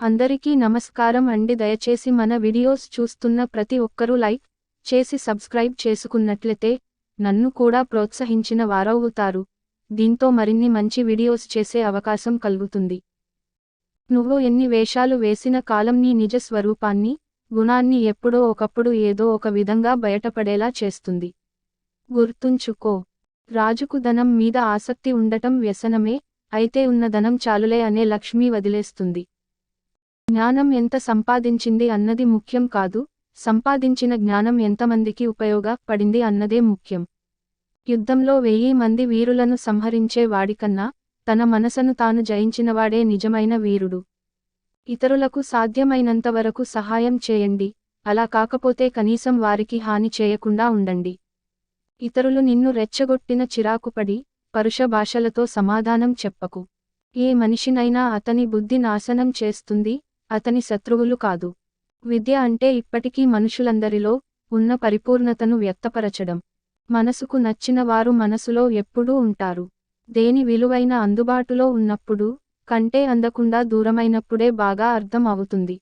అందరికీ నమస్కారం అండి. దయచేసి మన వీడియోస్ చూస్తున్న ప్రతి ఒక్కరూ లైక్ చేసి సబ్స్క్రైబ్ చేసుకున్నట్లయితే నన్ను కూడా ప్రోత్సహించిన వారవుతారు. దీంతో మరిన్ని మంచి వీడియోస్ చేసే అవకాశం కలుగుతుంది. నువ్వు ఎన్ని వేషాలు వేసిన కాలం నీ నిజ స్వరూపాన్ని, గుణాన్ని ఎప్పుడో ఒకప్పుడు ఏదో ఒక విధంగా బయటపడేలా చేస్తుంది. గుర్తుంచుకో, రాజుకు ధనం మీద ఆసక్తి ఉండటం వ్యసనమే, అయితే ఉన్న ధనం చాలులే అనే లక్ష్మి వదిలేస్తుంది. జ్ఞానం ఎంత సంపాదించింది అన్నది ముఖ్యం కాదు, సంపాదించిన జ్ఞానం ఎంతమందికి ఉపయోగపడింది అన్నదే ముఖ్యం. యుద్ధంలో 1000 మంది వీరులను సంహరించే వాడికన్నా తన మనసును తాను జయించినవాడే నిజమైన వీరుడు. ఇతరులకు సాధ్యమైనంతవరకు సహాయం చేయండి, అలా కాకపోతే కనీసం వారికి హాని చేయకుండా ఉండండి. ఇతరులు నిన్ను రెచ్చగొట్టిన చిరాకుపడి పరుష భాషలతో సమాధానం చెప్పకు. ఏ మనిషినైనా అతని బుద్ధి నాశనం చేస్తుంది, అతని శత్రువులు కాదు. విద్య అంటే ఇప్పటికీ మనుషులందరిలో ఉన్న పరిపూర్ణతను వ్యక్తపరచడం. మనసుకు నచ్చిన వారు మనసులో ఎప్పుడూ ఉంటారు. దేని విలువైన అందుబాటులో ఉన్నప్పుడు కంటే అందకుండా దూరమైనప్పుడే బాగా అర్థం అవుతుంది.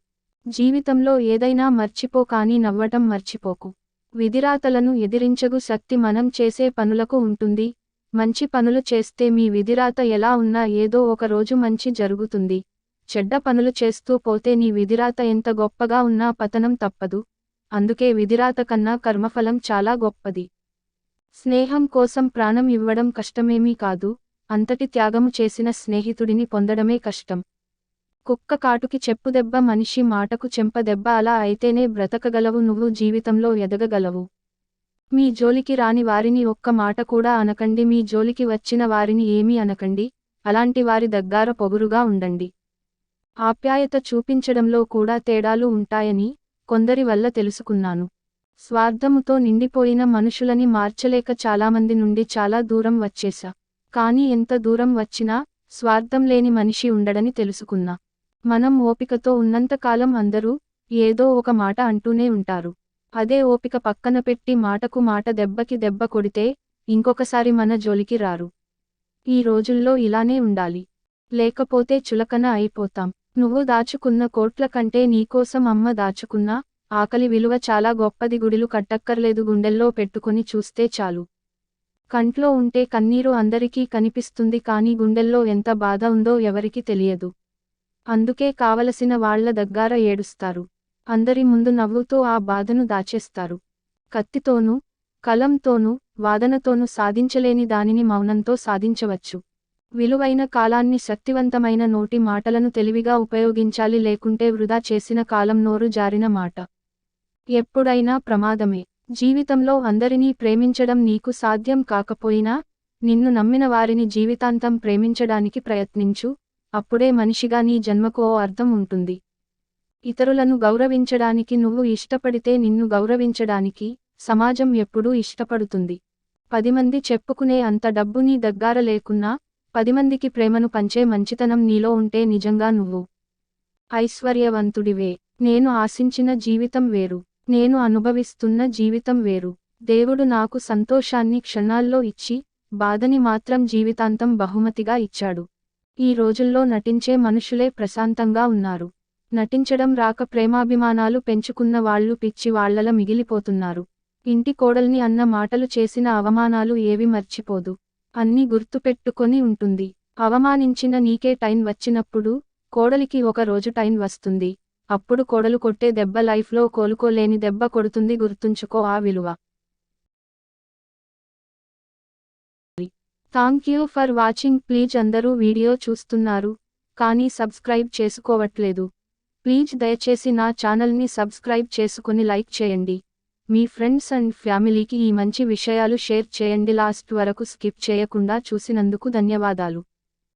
జీవితంలో ఏదైనా మర్చిపో, కానీ నవ్వటం మర్చిపోకు. విధిరాతలను ఎదిరించగు శక్తి మనం చేసే పనులకు ఉంటుంది. మంచి పనులు చేస్తే మీ విధిరాత ఎలా ఉన్నా ఏదో ఒక రోజు మంచి జరుగుతుంది. చెడ్డ పనులు చేస్తూ పోతే నీ విధిరాత ఎంత గొప్పగా ఉన్నా పతనం తప్పదు. అందుకే విధిరాత కన్నా కర్మఫలం చాలా గొప్పది. స్నేహం కోసం ప్రాణం ఇవ్వడం కష్టమేమీ కాదు, అంతటి త్యాగము చేసిన స్నేహితుడిని పొందడమే కష్టం. కుక్క కాటుకి చెప్పుదెబ్బ, మనిషి మాటకు చెంపదెబ్బ. అలా అయితేనే బ్రతకగలవు, నువ్వు జీవితంలో ఎదగగలవు. మీ జోలికి రాని వారిని ఒక్క మాట కూడా అనకండి, మీ జోలికి వచ్చిన వారిని ఏమీ అనకండి. అలాంటి వారి దగ్గర పొగురుగా ఉండండి. ఆప్యాయత చూపించడంలో కూడా తేడాలు ఉంటాయని కొందరి వల్ల తెలుసుకున్నాను. స్వార్థముతో నిండిపోయిన మనుషులని మార్చలేక చాలామంది నుండి చాలా దూరం వచ్చేశా. కానీ ఎంత దూరం వచ్చినా స్వార్థం లేని మనిషి ఉండడని తెలుసుకున్నా. మనం ఓపికతో ఉన్నంతకాలం అందరూ ఏదో ఒక మాట అంటూనే ఉంటారు. అదే ఓపిక పక్కన పెట్టి మాటకు మాట, దెబ్బకి దెబ్బ కొడితే ఇంకొకసారి మన జోలికి రారు. ఈ రోజుల్లో ఇలానే ఉండాలి, లేకపోతే చులకన అయిపోతాం. నువ్వు దాచుకున్న కోట్ల కంటే నీకోసం అమ్మ దాచుకున్న ఆకలి విలువ చాలా గొప్పది. గుడిలు కట్టక్కర్లేదు, గుండెల్లో పెట్టుకొని చూస్తే చాలు. కంట్లో ఉంటే కన్నీరు అందరికీ కనిపిస్తుంది, కానీ గుండెల్లో ఎంత బాధ ఉందో ఎవరికి తెలియదు. అందుకే కావలసిన వాళ్ల దగ్గర ఏడుస్తారు, అందరి ముందు నవ్వుతో ఆ బాధను దాచేస్తారు. కత్తితోనూ కలంతోనూ వాదనతోనూ సాధించలేని దానిని మౌనంతో సాధించవచ్చు. విలువైన కాలాన్ని శక్తివంతమైన నోటి మాటలను తెలివిగా ఉపయోగించాలి, లేకుంటే వృధా చేసిన కాలం నోరు జారిన మాట ఎప్పుడైనా ప్రమాదమే. జీవితంలో అందరినీ ప్రేమించడం నీకు సాధ్యం కాకపోయినా నిన్ను నమ్మిన వారిని జీవితాంతం ప్రేమించడానికి ప్రయత్నించు, అప్పుడే మనిషిగా నీ జన్మకు ఓ అర్థం ఉంటుంది. ఇతరులను గౌరవించడానికి నువ్వు ఇష్టపడితే నిన్ను గౌరవించడానికి సమాజం ఎప్పుడూ ఇష్టపడుతుంది. 10 మంది చెప్పుకునే అంత డబ్బు నీ దగ్గర లేకున్నా 10 మందికి ప్రేమను పంచే మంచితనం నీలో ఉంటే నిజంగా నువ్వు ఐశ్వర్యవంతుడివే. నేను ఆశించిన జీవితం వేరు, నేను అనుభవిస్తున్న జీవితం వేరు. దేవుడు నాకు సంతోషాన్ని క్షణాల్లో ఇచ్చి బాధని మాత్రం జీవితాంతం బహుమతిగా ఇచ్చాడు. ఈ రోజుల్లో నటించే మనుషులే ప్రశాంతంగా ఉన్నారు. నటించడం రాక ప్రేమాభిమానాలు పెంచుకున్న వాళ్ళు పిచ్చి వాళ్లలా మిగిలిపోతున్నారు. ఇంటి కోడల్ని అన్న మాటలు చేసిన అవమానాలు ఏవి మర్చిపోదు, అన్ని గుర్తుపెట్టుకొని ఉంటుంది. అవమానించిన నీకే టైం వచ్చినప్పుడు కోడలికి ఒక రోజు టైం వస్తుంది. అప్పుడు కోడలు కొట్టే దెబ్బ లైఫ్లో కోలుకోలేని దెబ్బ కొడుతుంది. గుర్తుంచుకో ఆ విలువ. Thank you for watching. Please అందరూ వీడియో చూస్తున్నారు కానీ సబ్స్క్రైబ్ చేసుకోవట్లేదు. ప్లీజ్ దయచేసి నా ఛానల్ని సబ్స్క్రైబ్ చేసుకుని లైక్ చేయండి. మీ ఫ్రెండ్స్ అండ్ ఫ్యామిలీకి ఈ మంచి విషయాలు షేర్ చేయండి. లాస్ట్ వరకు స్కిప్ చేయకుండా చూసినందుకు ధన్యవాదాలు.